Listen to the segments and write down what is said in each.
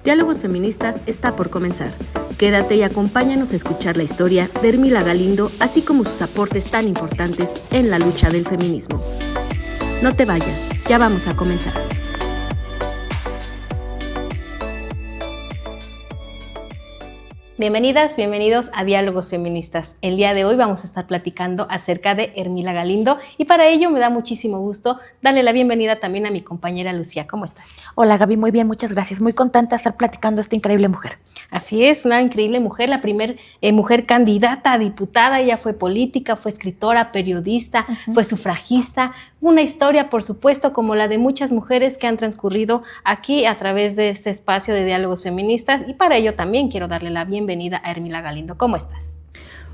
Diálogos Feministas está por comenzar. Quédate y acompáñanos a escuchar la historia de Hermila Galindo, así como sus aportes tan importantes en la lucha del feminismo. No te vayas, ya vamos a comenzar. Bienvenidas, bienvenidos a Diálogos Feministas. El día de hoy vamos a estar platicando acerca de Hermila Galindo y para ello me da muchísimo gusto darle la bienvenida también a mi compañera Lucía. ¿Cómo estás? Hola Gaby, muy bien, muchas gracias. Muy contenta de estar platicando a esta increíble mujer. Así es, una increíble mujer, la primera mujer candidata a diputada. Ella fue política, fue escritora, periodista, fue sufragista. Una historia, por supuesto, como la de muchas mujeres que han transcurrido aquí a través de este espacio de Diálogos Feministas y para ello también quiero darle la bienvenida a Hermila Galindo. ¿Cómo estás?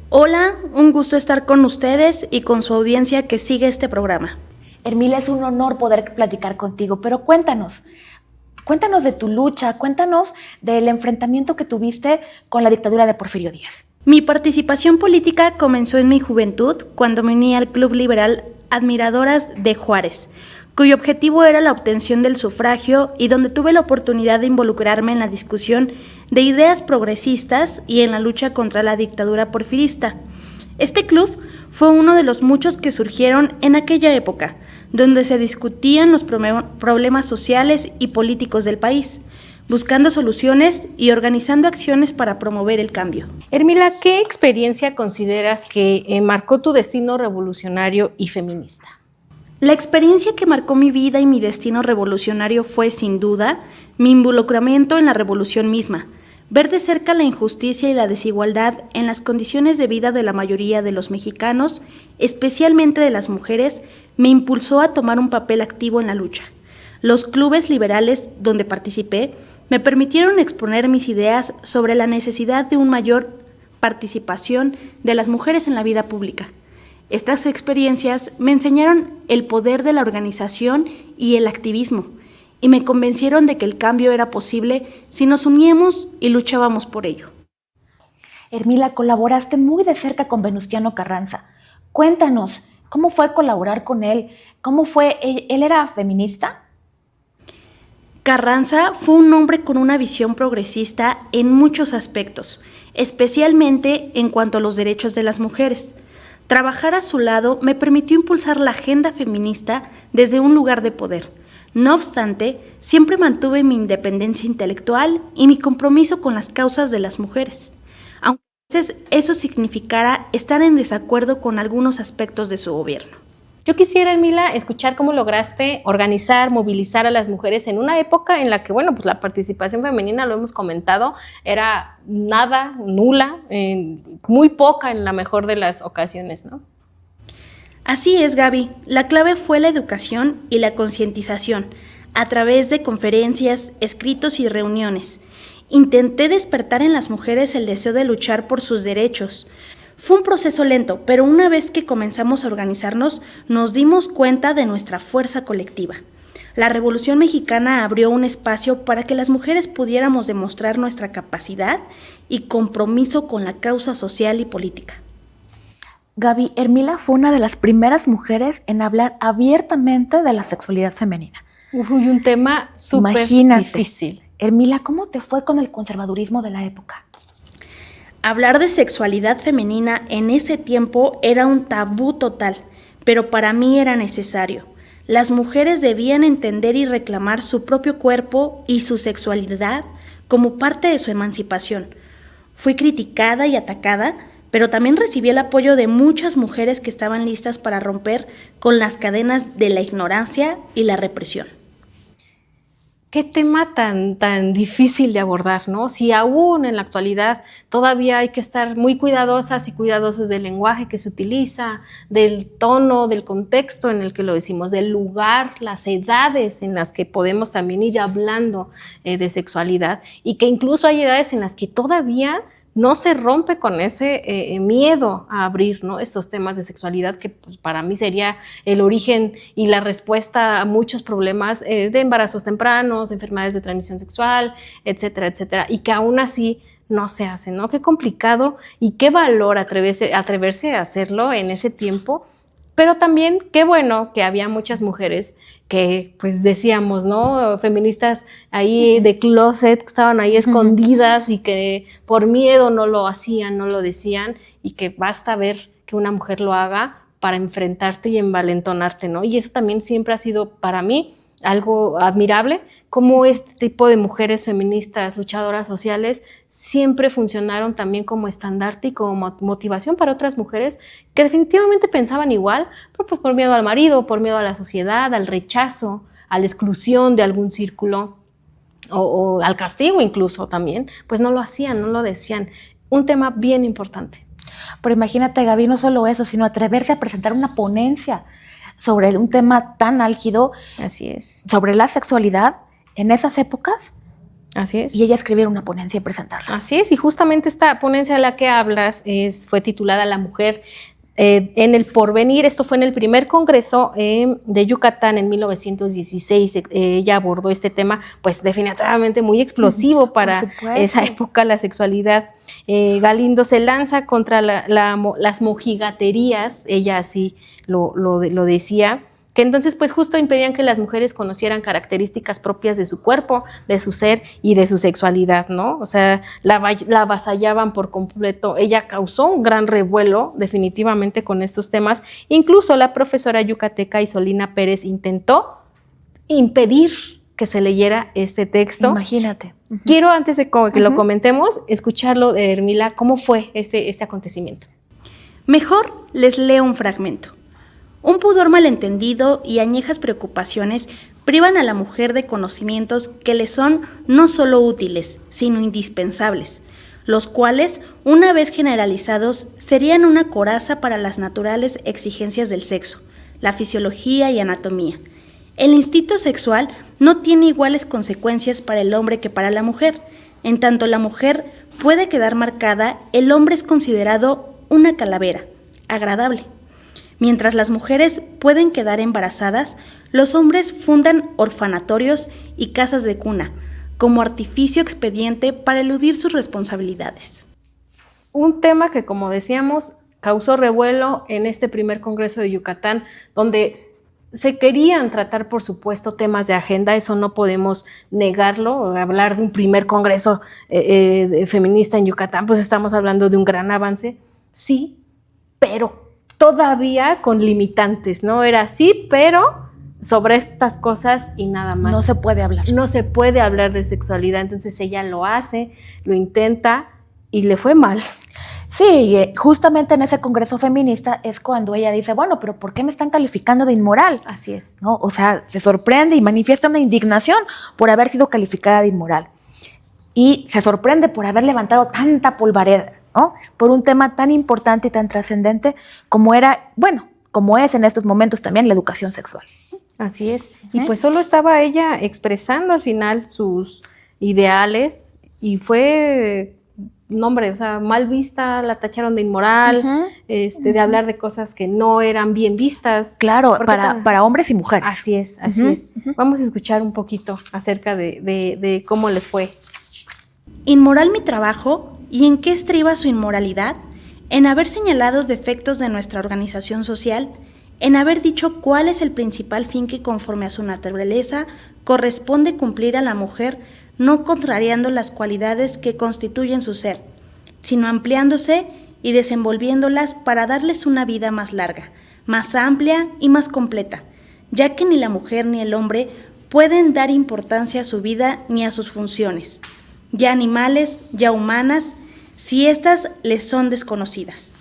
Hola, un gusto estar con ustedes y con su audiencia que sigue este programa. Hermila, es un honor poder platicar contigo, pero cuéntanos de tu lucha, cuéntanos del enfrentamiento que tuviste con la dictadura de Porfirio Díaz. Mi participación política comenzó en mi juventud cuando me uní al Club Liberal Admiradoras de Juárez, cuyo objetivo era la obtención del sufragio y donde tuve la oportunidad de involucrarme en la discusión de ideas progresistas y en la lucha contra la dictadura porfirista. Este club fue uno de los muchos que surgieron en aquella época, donde se discutían los problemas sociales y políticos del país, buscando soluciones y organizando acciones para promover el cambio. Hermila, ¿qué experiencia consideras que marcó tu destino revolucionario y feminista? La experiencia que marcó mi vida y mi destino revolucionario fue, sin duda, mi involucramiento en la revolución misma. Ver de cerca la injusticia y la desigualdad en las condiciones de vida de la mayoría de los mexicanos, especialmente de las mujeres, me impulsó a tomar un papel activo en la lucha. Los clubes liberales donde participé me permitieron exponer mis ideas sobre la necesidad de una mayor participación de las mujeres en la vida pública. Estas experiencias me enseñaron el poder de la organización y el activismo, y me convencieron de que el cambio era posible si nos uníamos y luchábamos por ello. Hermila, colaboraste muy de cerca con Venustiano Carranza. Cuéntanos, ¿cómo fue colaborar con él? ¿Cómo fue? ¿Él era feminista? Carranza fue un hombre con una visión progresista en muchos aspectos, especialmente en cuanto a los derechos de las mujeres. Trabajar a su lado me permitió impulsar la agenda feminista desde un lugar de poder. No obstante, siempre mantuve mi independencia intelectual y mi compromiso con las causas de las mujeres, aunque a veces eso significara estar en desacuerdo con algunos aspectos de su gobierno. Yo quisiera, Hermila, escuchar cómo lograste organizar, movilizar a las mujeres en una época en la que, bueno, pues la participación femenina, lo hemos comentado, era nada, nula, muy poca en la mejor de las ocasiones, ¿no? Así es, Gaby. La clave fue la educación y la concientización, a través de conferencias, escritos y reuniones. Intenté despertar en las mujeres el deseo de luchar por sus derechos. Fue un proceso lento, pero una vez que comenzamos a organizarnos, nos dimos cuenta de nuestra fuerza colectiva. La Revolución Mexicana abrió un espacio para que las mujeres pudiéramos demostrar nuestra capacidad y compromiso con la causa social y política. Gaby, Hermila fue una de las primeras mujeres en hablar abiertamente de la sexualidad femenina. Uy, un tema súper difícil. Hermila, ¿cómo te fue con el conservadurismo de la época? Hablar de sexualidad femenina en ese tiempo era un tabú total, pero para mí era necesario. Las mujeres debían entender y reclamar su propio cuerpo y su sexualidad como parte de su emancipación. Fui criticada y atacada, pero también recibí el apoyo de muchas mujeres que estaban listas para romper con las cadenas de la ignorancia y la represión. Qué tema tan difícil de abordar, ¿no? Si aún en la actualidad todavía hay que estar muy cuidadosas y cuidadosos del lenguaje que se utiliza, del tono, del contexto en el que lo decimos, del lugar, las edades en las que podemos también ir hablando de sexualidad y que incluso hay edades en las que todavía no se rompe con ese miedo a abrir, ¿no?, estos temas de sexualidad que pues, para mí sería el origen y la respuesta a muchos problemas de embarazos tempranos, de enfermedades de transmisión sexual, etcétera, etcétera, y que aún así no se hace, ¿no? Qué complicado y qué valor atreverse a hacerlo en ese tiempo Pero también qué bueno que había muchas mujeres que pues decíamos, ¿no? Feministas ahí de closet, que estaban ahí escondidas y que por miedo no lo hacían, no lo decían, y que basta ver que una mujer lo haga para enfrentarte y envalentonarte, ¿no? Y eso también siempre ha sido para mí algo admirable, cómo este tipo de mujeres feministas, luchadoras sociales, siempre funcionaron también como estandarte y como motivación para otras mujeres que definitivamente pensaban igual, pero pues por miedo al marido, por miedo a la sociedad, al rechazo, a la exclusión de algún círculo o al castigo incluso también, pues no lo hacían, no lo decían. Un tema bien importante. Pero imagínate, Gaby, no solo eso, sino atreverse a presentar una ponencia sobre un tema tan álgido. Así es. Sobre la sexualidad en esas épocas. Así es. Y ella escribir una ponencia y presentarla. Así es, y justamente esta ponencia de la que hablas fue titulada La mujer en el porvenir. Esto fue en el primer congreso de Yucatán en 1916. Ella abordó este tema, pues definitivamente muy explosivo para esa época, la sexualidad. Galindo se lanza contra las mojigaterías, ella así lo decía, que entonces pues justo impedían que las mujeres conocieran características propias de su cuerpo, de su ser y de su sexualidad, ¿no? O sea, la avasallaban por completo. Ella causó un gran revuelo definitivamente con estos temas. Incluso la profesora yucateca Isolina Pérez intentó impedir que se leyera este texto. Imagínate. Quiero, antes de que lo comentemos, escucharlo de Hermila, ¿cómo fue este acontecimiento? Mejor les leo un fragmento. Un pudor malentendido y añejas preocupaciones privan a la mujer de conocimientos que le son no solo útiles, sino indispensables, los cuales, una vez generalizados, serían una coraza para las naturales exigencias del sexo, la fisiología y anatomía. El instinto sexual no tiene iguales consecuencias para el hombre que para la mujer. En tanto la mujer puede quedar marcada, el hombre es considerado una calavera, agradable. Mientras las mujeres pueden quedar embarazadas, los hombres fundan orfanatorios y casas de cuna, como artificio expediente para eludir sus responsabilidades. Un tema que, como decíamos, causó revuelo en este primer Congreso de Yucatán, donde se querían tratar, por supuesto, temas de agenda, eso no podemos negarlo. Hablar de un primer Congreso feminista en Yucatán, pues estamos hablando de un gran avance, sí, pero todavía con limitantes, ¿no? Era así, pero sobre estas cosas y nada más. No se puede hablar. No se puede hablar de sexualidad, entonces ella lo hace, lo intenta y le fue mal. Sí, justamente en ese congreso feminista es cuando ella dice, bueno, pero ¿por qué me están calificando de inmoral? Así es. ¿No? O sea, se sorprende y manifiesta una indignación por haber sido calificada de inmoral. Y se sorprende por haber levantado tanta polvareda, ¿no? Por un tema tan importante y tan trascendente como era, bueno, como es en estos momentos también la educación sexual. Así es. Y pues solo estaba ella expresando al final sus ideales y fue, no hombre, o sea, mal vista, la tacharon de inmoral, de hablar de cosas que no eran bien vistas. Claro, para hombres y mujeres. Así es, así es. Vamos a escuchar un poquito acerca de cómo le fue. ¿Inmoral mi trabajo? ¿Y en qué estriba su inmoralidad? En haber señalado defectos de nuestra organización social, en haber dicho cuál es el principal fin que conforme a su naturaleza corresponde cumplir a la mujer, no contrariando las cualidades que constituyen su ser, sino ampliándose y desenvolviéndolas para darles una vida más larga, más amplia y más completa, ya que ni la mujer ni el hombre pueden dar importancia a su vida ni a sus funciones, ya animales, ya humanas, si éstas les son desconocidas.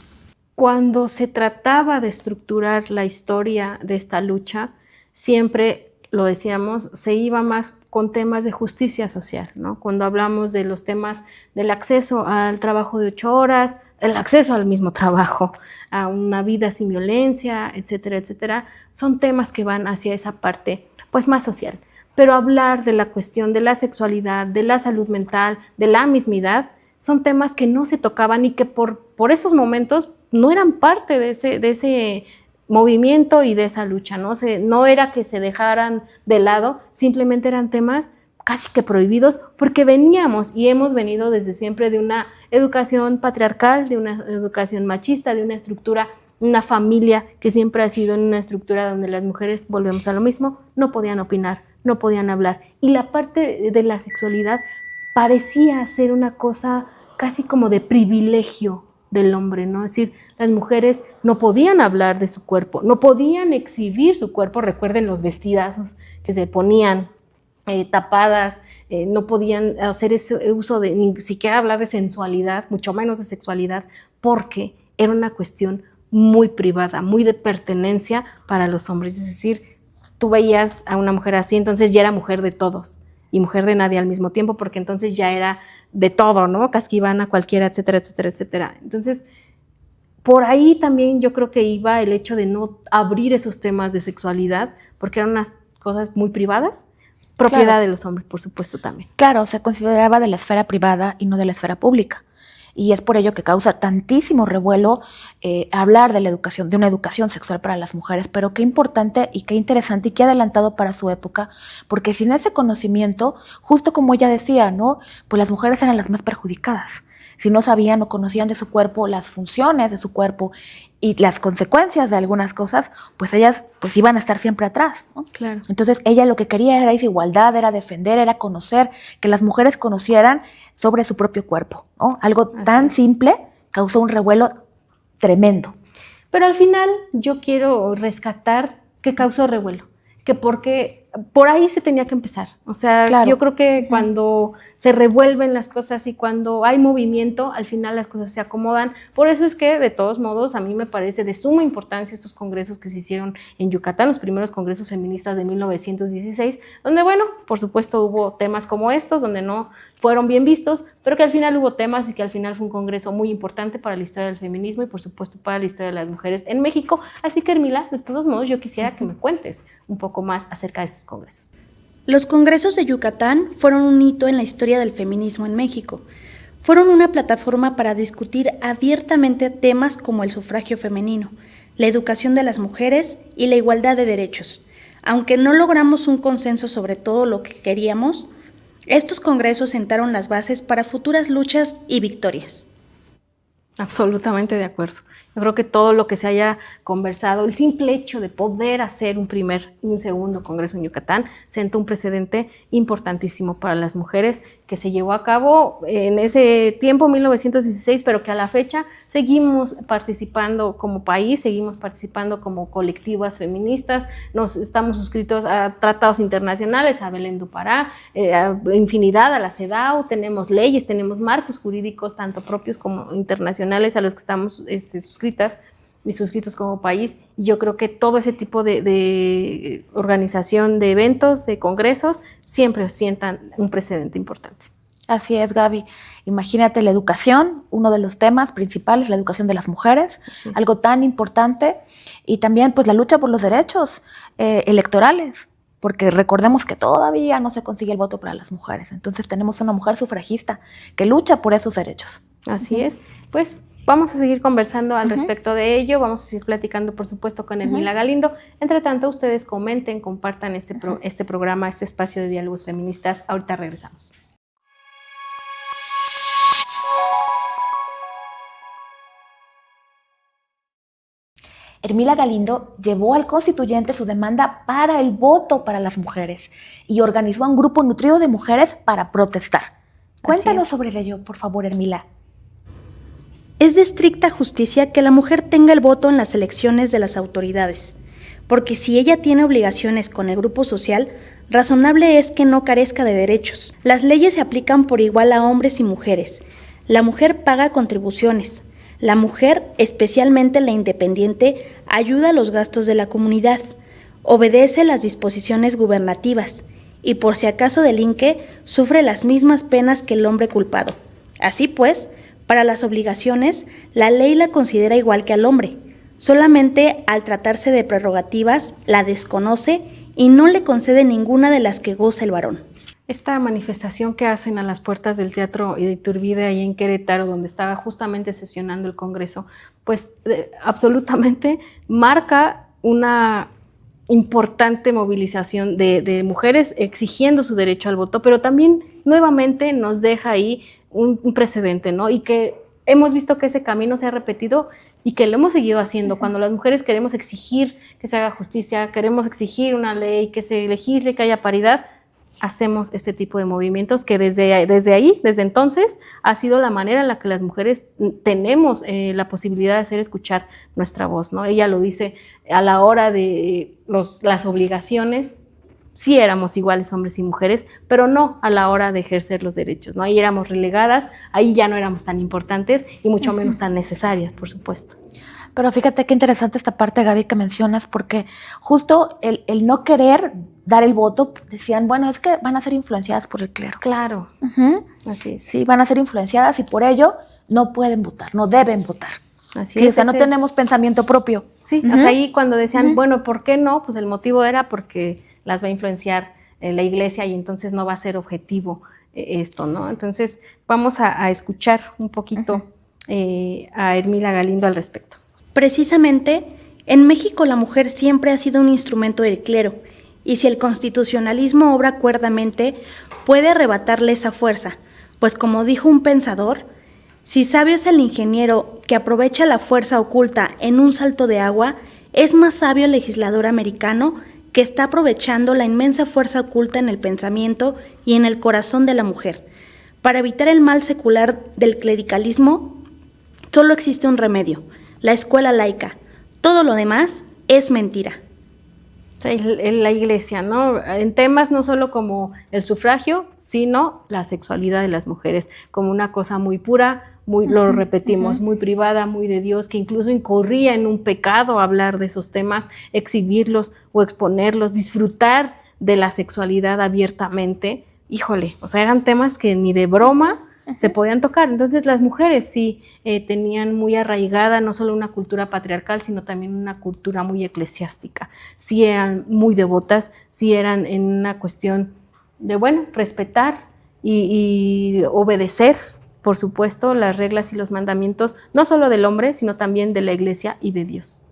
Cuando se trataba de estructurar la historia de esta lucha, siempre, lo decíamos, se iba más con temas de justicia social, ¿no? Cuando hablamos de los temas del acceso al trabajo de 8 horas, el acceso al mismo trabajo, a una vida sin violencia, etcétera, etcétera, son temas que van hacia esa parte, pues, más social. Pero hablar de la cuestión de la sexualidad, de la salud mental, de la mismidad, son temas que no se tocaban y que por esos momentos no eran parte de ese movimiento y de esa lucha, ¿no? No era que se dejaran de lado, simplemente eran temas casi que prohibidos porque veníamos y hemos venido desde siempre de una educación patriarcal, de una educación machista, de una estructura una familia que siempre ha sido en una estructura donde las mujeres, volvemos a lo mismo, no podían opinar, no podían hablar. Y la parte de la sexualidad parecía ser una cosa casi como de privilegio del hombre, ¿no? Es decir, las mujeres no podían hablar de su cuerpo, no podían exhibir su cuerpo. Recuerden los vestidazos que se ponían tapadas, no podían hacer ese uso de ni siquiera hablar de sensualidad, mucho menos de sexualidad, porque era una cuestión muy privada, muy de pertenencia para los hombres. Es decir, tú veías a una mujer así, entonces ya era mujer de todos y mujer de nadie al mismo tiempo, porque entonces ya era de todo, ¿no? Casquivana, cualquiera, etcétera, etcétera, etcétera. Entonces, por ahí también yo creo que iba el hecho de no abrir esos temas de sexualidad, porque eran unas cosas muy privadas, propiedad Claro. de los hombres, por supuesto, también. Claro, se consideraba de la esfera privada y no de la esfera pública. Y es por ello que causa tantísimo revuelo hablar de la educación, de una educación sexual para las mujeres, pero qué importante y qué interesante y qué adelantado para su época, porque sin ese conocimiento, justo como ella decía, ¿no? Pues las mujeres eran las más perjudicadas. Si no sabían o conocían de su cuerpo, las funciones de su cuerpo y las consecuencias de algunas cosas, pues ellas pues iban a estar siempre atrás, ¿no? Claro. Entonces ella lo que quería era esa igualdad, era defender, era conocer, que las mujeres conocieran sobre su propio cuerpo, ¿no? Algo tan simple causó un revuelo tremendo. Pero al final yo quiero rescatar que causó revuelo, que porque por ahí se tenía que empezar. O sea, Claro. yo creo que cuando se revuelven las cosas y cuando hay movimiento, al final las cosas se acomodan. Por eso es que, de todos modos, a mí me parece de suma importancia estos congresos que se hicieron en Yucatán, los primeros congresos feministas de 1916, donde, bueno, por supuesto hubo temas como estos, donde no fueron bien vistos, pero que al final hubo temas y que al final fue un congreso muy importante para la historia del feminismo y, por supuesto, para la historia de las mujeres en México. Así que, Hermila, de todos modos, yo quisiera que me cuentes un poco más acerca de estos congresos. Los congresos de Yucatán fueron un hito en la historia del feminismo en México. Fueron una plataforma para discutir abiertamente temas como el sufragio femenino, la educación de las mujeres y la igualdad de derechos. Aunque no logramos un consenso sobre todo lo que queríamos, estos congresos sentaron las bases para futuras luchas y victorias. Absolutamente de acuerdo. Yo creo que todo lo que se haya conversado, el simple hecho de poder hacer un primer y un segundo congreso en Yucatán, sentó un precedente importantísimo para las mujeres que se llevó a cabo en ese tiempo, 1916, pero que a la fecha seguimos participando como país, seguimos participando como colectivas feministas, estamos suscritos a tratados internacionales, a Belén do Pará, a infinidad, a la CEDAW, tenemos leyes, tenemos marcos jurídicos, tanto propios como internacionales, a los que estamos suscritas y suscritos como país. Y yo creo que todo ese tipo de organización de eventos, de congresos, siempre sientan un precedente importante. Así es, Gaby. Imagínate la educación, uno de los temas principales, la educación de las mujeres, algo tan importante, y también pues la lucha por los derechos electorales, porque recordemos que todavía no se consigue el voto para las mujeres. Entonces tenemos una mujer sufragista que lucha por esos derechos. Así es. Pues vamos a seguir conversando al respecto de ello, vamos a seguir platicando, por supuesto, con Hermila Galindo. Entre tanto, ustedes comenten, compartan este programa, este espacio de diálogos feministas. Ahorita regresamos. Hermila Galindo llevó al constituyente su demanda para el voto para las mujeres y organizó a un grupo nutrido de mujeres para protestar. Cuéntanos sobre ello, por favor, Hermila. Es de estricta justicia que la mujer tenga el voto en las elecciones de las autoridades, porque si ella tiene obligaciones con el grupo social, razonable es que no carezca de derechos. Las leyes se aplican por igual a hombres y mujeres. La mujer paga contribuciones. La mujer, especialmente la independiente, ayuda a los gastos de la comunidad, obedece las disposiciones gubernativas y por si acaso delinque, sufre las mismas penas que el hombre culpado. Así pues, para las obligaciones, la ley la considera igual que al hombre. Solamente al tratarse de prerrogativas, la desconoce y no le concede ninguna de las que goza el varón. Esta manifestación que hacen a las puertas del Teatro de Iturbide, ahí en Querétaro, donde estaba justamente sesionando el Congreso, pues absolutamente marca una importante movilización de mujeres exigiendo su derecho al voto, pero también nuevamente nos deja ahí un precedente, ¿no? Y que hemos visto que ese camino se ha repetido y que lo hemos seguido haciendo. Cuando las mujeres queremos exigir que se haga justicia, queremos exigir una ley, que se legisle, que haya paridad, hacemos este tipo de movimientos que desde entonces, ha sido la manera en la que las mujeres tenemos la posibilidad de hacer escuchar nuestra voz, ¿no? Ella lo dice, a la hora de las obligaciones, sí éramos iguales hombres y mujeres, pero no a la hora de ejercer los derechos, ¿no? Ahí éramos relegadas, ahí ya no éramos tan importantes y mucho menos tan necesarias, por supuesto. Pero fíjate qué interesante esta parte, Gaby, que mencionas, porque justo el no querer dar el voto, decían, bueno, es que van a ser influenciadas por el clero. Claro, así es. Sí, van a ser influenciadas y por ello no pueden votar, no deben votar. Así sí, es, o sea, no tenemos pensamiento propio. Sí, o sea, ahí cuando decían, bueno, ¿por qué no? Pues el motivo era porque las va a influenciar la iglesia y entonces no va a ser objetivo esto, ¿no? Entonces vamos a escuchar un poquito a Ermila Galindo al respecto. Precisamente, en México la mujer siempre ha sido un instrumento del clero, y si el constitucionalismo obra cuerdamente, puede arrebatarle esa fuerza, pues como dijo un pensador, si sabio es el ingeniero que aprovecha la fuerza oculta en un salto de agua, es más sabio el legislador americano que está aprovechando la inmensa fuerza oculta en el pensamiento y en el corazón de la mujer. Para evitar el mal secular del clericalismo, solo existe un remedio: la escuela laica. Todo lo demás es mentira. En la iglesia, ¿no? En temas no solo como el sufragio, sino la sexualidad de las mujeres, como una cosa muy pura, lo repetimos, muy privada, muy de Dios, que incluso incurría en un pecado hablar de esos temas, exhibirlos o exponerlos, disfrutar de la sexualidad abiertamente. Híjole, o sea, eran temas que ni de broma se podían tocar. Entonces las mujeres sí tenían muy arraigada no solo una cultura patriarcal, sino también una cultura muy eclesiástica. Sí eran muy devotas, sí eran en una cuestión de, bueno, respetar y obedecer, por supuesto, las reglas y los mandamientos, no solo del hombre, sino también de la iglesia y de Dios.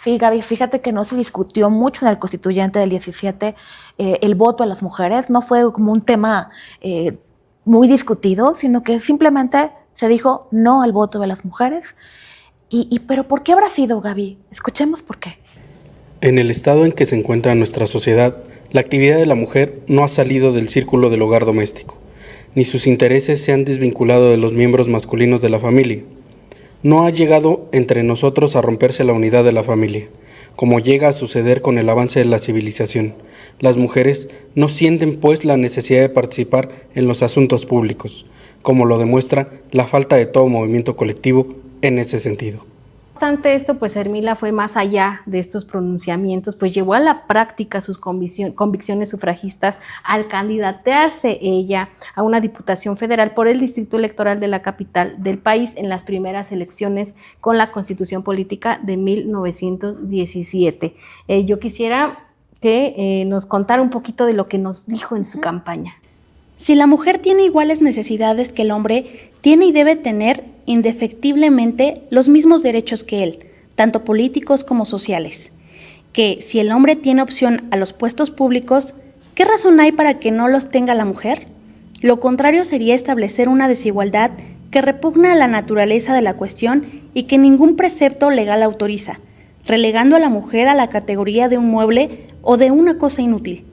Sí, Gaby, fíjate que no se discutió mucho en el constituyente del 17 el voto a las mujeres, no fue como un tema muy discutido, sino que simplemente se dijo no al voto de las mujeres. ¿Pero por qué habrá sido, Gaby? Escuchemos por qué. En el estado en que se encuentra nuestra sociedad, la actividad de la mujer no ha salido del círculo del hogar doméstico, ni sus intereses se han desvinculado de los miembros masculinos de la familia. No ha llegado entre nosotros a romperse la unidad de la familia, como llega a suceder con el avance de la civilización. Las mujeres no sienten, pues, la necesidad de participar en los asuntos públicos, como lo demuestra la falta de todo movimiento colectivo en ese sentido. No obstante esto, pues Ermila fue más allá de estos pronunciamientos, pues llevó a la práctica sus convicciones sufragistas al candidatearse ella a una diputación federal por el distrito electoral de la capital del país en las primeras elecciones con la Constitución Política de 1917. Yo quisiera que nos contara un poquito de lo que nos dijo en su campaña. Si la mujer tiene iguales necesidades que el hombre, tiene y debe tener indefectiblemente los mismos derechos que él, tanto políticos como sociales. Que si el hombre tiene opción a los puestos públicos, ¿qué razón hay para que no los tenga la mujer? Lo contrario sería establecer una desigualdad que repugna a la naturaleza de la cuestión y que ningún precepto legal autoriza, relegando a la mujer a la categoría de un mueble o de una cosa inútil.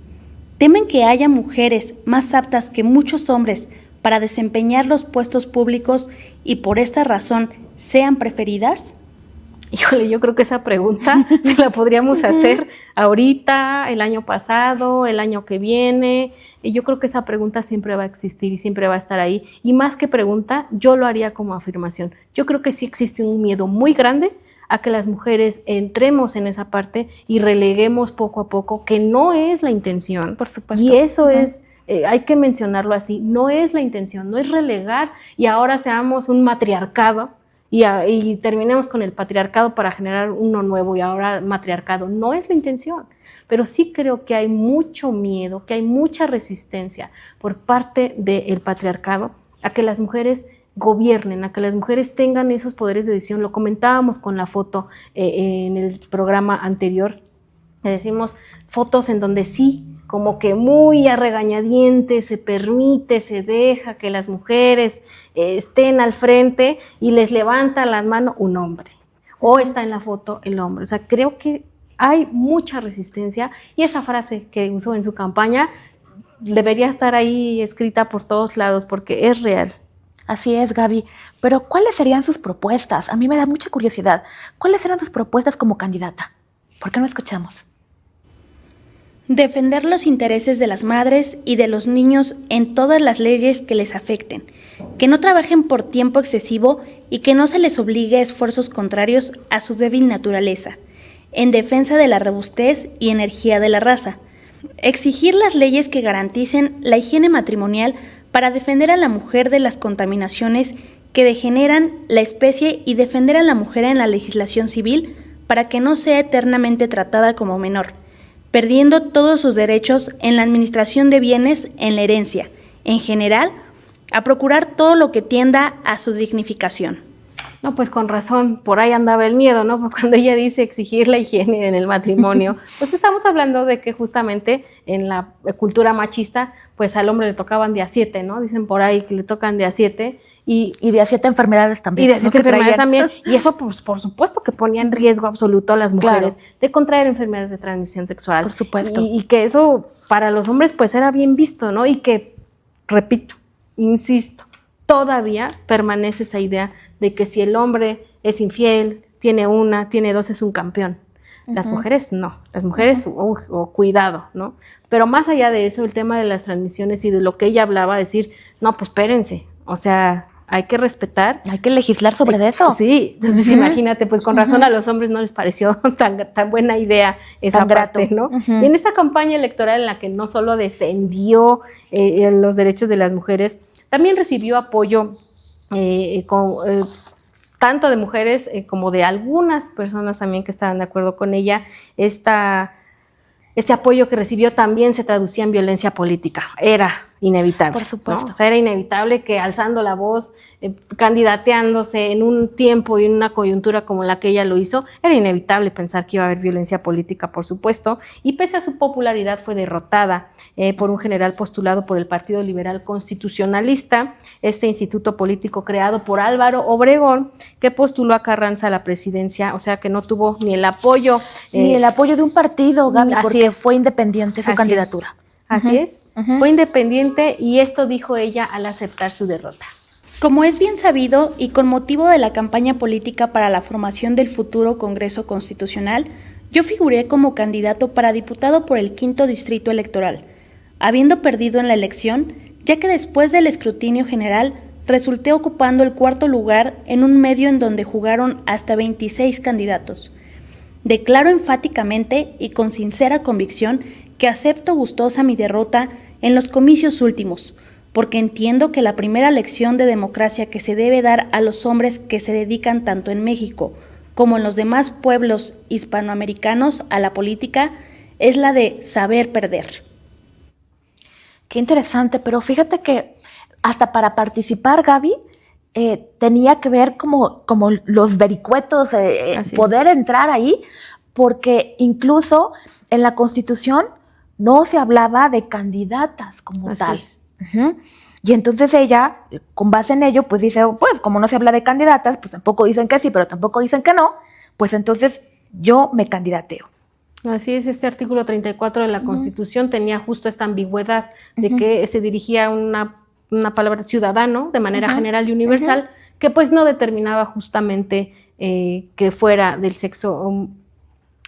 ¿Temen que haya mujeres más aptas que muchos hombres para desempeñar los puestos públicos y por esta razón sean preferidas? Híjole, yo creo que esa pregunta se la podríamos hacer ahorita, el año pasado, el año que viene. Y yo creo que esa pregunta siempre va a existir y siempre va a estar ahí. Y más que pregunta, yo lo haría como afirmación. Yo creo que sí existe un miedo muy grande a que las mujeres entremos en esa parte y releguemos poco a poco, que no es la intención. Por supuesto. Y eso es, hay que mencionarlo así, no es la intención, no es relegar y ahora seamos un matriarcado y terminemos con el patriarcado para generar uno nuevo y ahora matriarcado. No es la intención, pero sí creo que hay mucho miedo, que hay mucha resistencia por parte del patriarcado a que las mujeres gobiernen, a que las mujeres tengan esos poderes de decisión. Lo comentábamos con la foto en el programa anterior, decimos fotos en donde sí como que muy a regañadientes se permite, se deja que las mujeres estén al frente y les levanta las manos un hombre, o está en la foto el hombre. O sea, creo que hay mucha resistencia y esa frase que usó en su campaña debería estar ahí escrita por todos lados porque es real. Así es, Gaby. Pero ¿cuáles serían sus propuestas? A mí me da mucha curiosidad. ¿Cuáles eran sus propuestas como candidata? ¿Por qué no escuchamos? Defender los intereses de las madres y de los niños en todas las leyes que les afecten, que no trabajen por tiempo excesivo y que no se les obligue a esfuerzos contrarios a su débil naturaleza, en defensa de la robustez y energía de la raza. Exigir las leyes que garanticen la higiene matrimonial para defender a la mujer de las contaminaciones que degeneran la especie y defender a la mujer en la legislación civil para que no sea eternamente tratada como menor, perdiendo todos sus derechos en la administración de bienes en la herencia, en general, a procurar todo lo que tienda a su dignificación. No, pues con razón, por ahí andaba el miedo, ¿no? Porque cuando ella dice exigir la higiene en el matrimonio, pues estamos hablando de que justamente en la cultura machista, pues al hombre le tocaban de a 7, ¿no? Dicen por ahí que le tocan de a 7. Y de a 7 enfermedades también. Y de 7 enfermedades también. Y eso, pues, por supuesto, que ponía en riesgo absoluto a las mujeres de contraer enfermedades de transmisión sexual. Por supuesto. Y que eso para los hombres, pues, era bien visto, ¿no? Y que, repito, insisto, todavía permanece esa idea de que si el hombre es infiel, tiene una, tiene dos, es un campeón. Las mujeres no, las mujeres, cuidado, ¿no? Pero más allá de eso, el tema de las transmisiones y de lo que ella hablaba, decir, no, pues espérense, o sea, hay que respetar. Hay que legislar sobre eso. Sí, entonces imagínate, pues con razón a los hombres no les pareció tan buena idea esa parte, ¿no? Y en esta campaña electoral en la que no solo defendió los derechos de las mujeres, también recibió apoyo tanto de mujeres como de algunas personas también que estaban de acuerdo con ella. Este apoyo que recibió también se traducía en violencia política. Era inevitable. Por supuesto. ¿no? O sea, era inevitable que alzando la voz, candidateándose en un tiempo y en una coyuntura como la que ella lo hizo, era inevitable pensar que iba a haber violencia política, por supuesto, y pese a su popularidad fue derrotada por un general postulado por el Partido Liberal Constitucionalista, este instituto político creado por Álvaro Obregón, que postuló a Carranza a la presidencia, o sea que no tuvo ni el apoyo. Ni el apoyo de un partido, Gaby, porque fue independiente su candidatura. Así es, fue independiente y esto dijo ella al aceptar su derrota. Como es bien sabido y con motivo de la campaña política para la formación del futuro Congreso Constitucional, yo figuré como candidato para diputado por el 5º Distrito Electoral, habiendo perdido en la elección, ya que después del escrutinio general resulté ocupando el 4º lugar en un medio en donde jugaron hasta 26 candidatos. Declaro enfáticamente y con sincera convicción que acepto gustosa mi derrota en los comicios últimos, porque entiendo que la primera lección de democracia que se debe dar a los hombres que se dedican tanto en México como en los demás pueblos hispanoamericanos a la política es la de saber perder. Qué interesante, pero fíjate que hasta para participar, Gaby, tenía que ver como los vericuetos, poder entrar ahí, porque incluso en la Constitución no se hablaba de candidatas como tal. Y entonces ella, con base en ello, pues dice, pues como no se habla de candidatas, pues tampoco dicen que sí, pero tampoco dicen que no, pues entonces yo me candidateo. Así es, este artículo 34 de la Constitución tenía justo esta ambigüedad de que se dirigía una palabra ciudadano de manera general y universal, que pues no determinaba justamente que fuera del sexo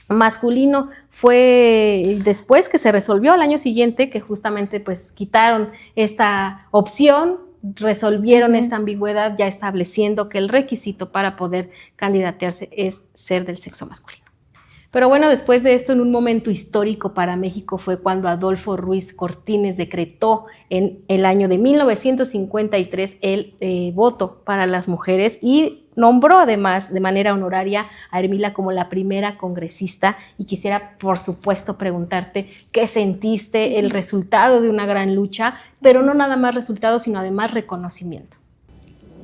masculino. Fue después que se resolvió al año siguiente que justamente pues quitaron esta opción, resolvieron esta ambigüedad ya estableciendo que el requisito para poder candidatearse es ser del sexo masculino. Pero bueno, después de esto, en un momento histórico para México fue cuando Adolfo Ruiz Cortines decretó en el año de 1953 el voto para las mujeres y nombró además de manera honoraria a Ermila como la primera congresista. Y quisiera, por supuesto, preguntarte qué sentiste, el resultado de una gran lucha, pero no nada más resultado, sino además reconocimiento.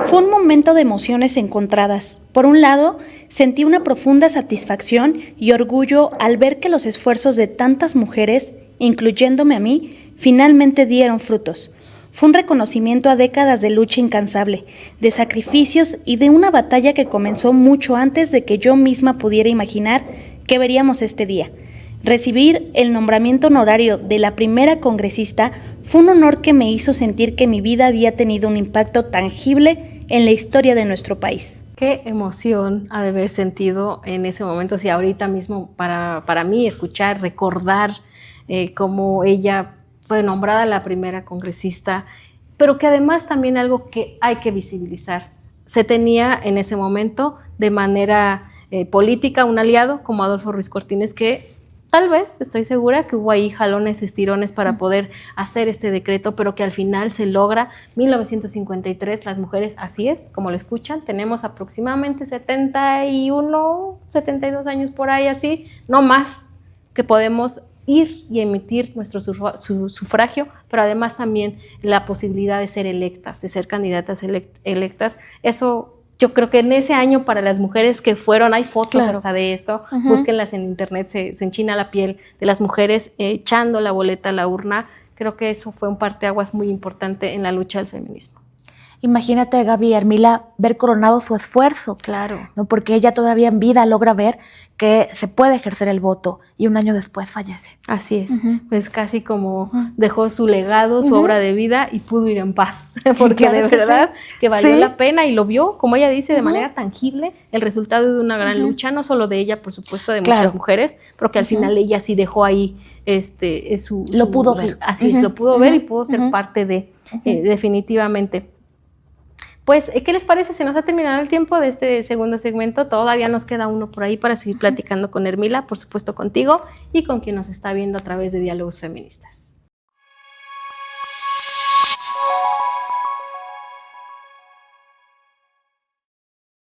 Fue un momento de emociones encontradas. Por un lado, sentí una profunda satisfacción y orgullo al ver que los esfuerzos de tantas mujeres incluyéndome a mí, finalmente dieron frutos. Fue un reconocimiento a décadas de lucha incansable, de sacrificios y de una batalla que comenzó mucho antes de que yo misma pudiera imaginar que veríamos este día. Recibir el nombramiento honorario de la primera congresista fue un honor que me hizo sentir que mi vida había tenido un impacto tangible en la historia de nuestro país. Qué emoción ha de haber sentido en ese momento, si ahorita mismo para mí escuchar, recordar cómo ella fue nombrada la primera congresista, pero que además también algo que hay que visibilizar. Se tenía en ese momento de manera política un aliado como Adolfo Ruiz Cortines, que tal vez, estoy segura que hubo ahí jalones, estirones para poder hacer este decreto, pero que al final se logra. 1953, las mujeres, así es, como lo escuchan, tenemos aproximadamente 71, 72 años por ahí así, no más, que podemos ir y emitir nuestro sufragio, pero además también la posibilidad de ser electas, de ser candidatas electas. Eso yo creo que en ese año para las mujeres que fueron, hay fotos hasta de eso, búsquenlas en internet, se enchina la piel de las mujeres echando la boleta a la urna. Creo que eso fue un parteaguas muy importante en la lucha del feminismo. Imagínate, Gaby y Armila, ver coronado su esfuerzo. Claro. ¿No? Porque ella todavía en vida logra ver que se puede ejercer el voto y un año después fallece. Así es, pues casi como dejó su legado, su obra de vida y pudo ir en paz, porque claro de verdad que valió la pena y lo vio, como ella dice, de manera tangible, el resultado de una gran lucha, no solo de ella, por supuesto, de muchas mujeres, pero que al final ella sí dejó ahí lo pudo ver. Así es, lo pudo ver y pudo ser parte de, definitivamente. Pues, ¿qué les parece? Se nos ha terminado el tiempo de este segundo segmento. Todavía nos queda uno por ahí para seguir platicando con Hermila, por supuesto contigo y con quien nos está viendo a través de Diálogos Feministas.